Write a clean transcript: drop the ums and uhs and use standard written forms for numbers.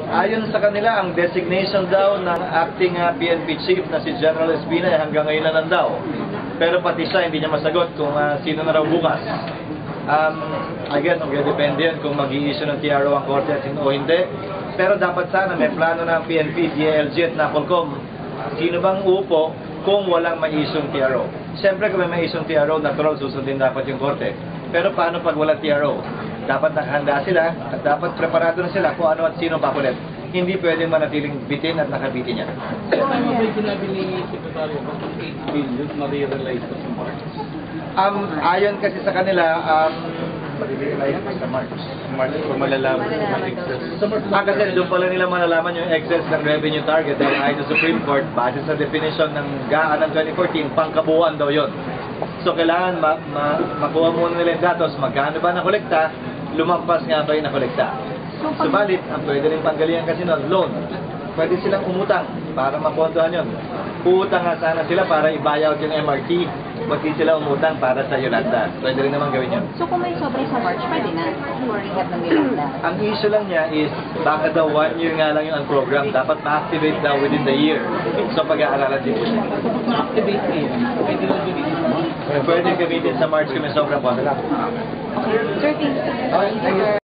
Ayon sa kanila, ang designation daw ng acting PNP chief na si General Espina ay hanggang ngayon na lang daw. Pero pati siya, hindi niya masagot kung sino na raw bukas. I guess, magdedepende yun kung mag-i-issue ng TRO ang korte at o hindi. Pero dapat sana may plano ng PNP, DILG at NAPOLCOM. Sino bang uupo kung walang ma-issue TRO? Siyempre kung may ma-issue TRO, natural susundin dapat yung korte. Pero paano pag walang TRO? Dapat nakahanda sila at dapat preparado na sila kung ano at sino pakulit. Hindi pwedeng manatiling bitin at nakabitin niya. So, ano ba yung sinabi ni Secretary of 8 billion ma-realize sa March? Ayon kasi sa kanila, ma-realize sa March. March, kung malalaman yung excess. Kasi doon pala nila malalaman yung excess ng revenue target dahil ayon sa Supreme Court, base sa definition ng GAA ng 2014, pangkabuuan daw yun. So kailangan makuha muna nila yung datos, magkano ba nakolekta, lumampas nga ba yung nakolekta. Subalit, ang pwede rin panggalingan kasi nun, loan. Pwede silang umutang para mapondohan yun. Uutang nga sana sila para i-buyout yung MRT. Pwede sila umutang para sa Yolanda. Pwede rin naman gawin yun. So kung may sobra sa March, pwede na for rehab ng Yolanda? Ang issue lang niya is, baka daw 1 year nga lang yung program. Dapat ma-activate daw within the year. So pag-aaralan din po siya. Na-activate niya, pwede na gawin sa March. Pwede gamitin sa March kung may sobra po. Okay. Sir, thank you. Okay, thank you.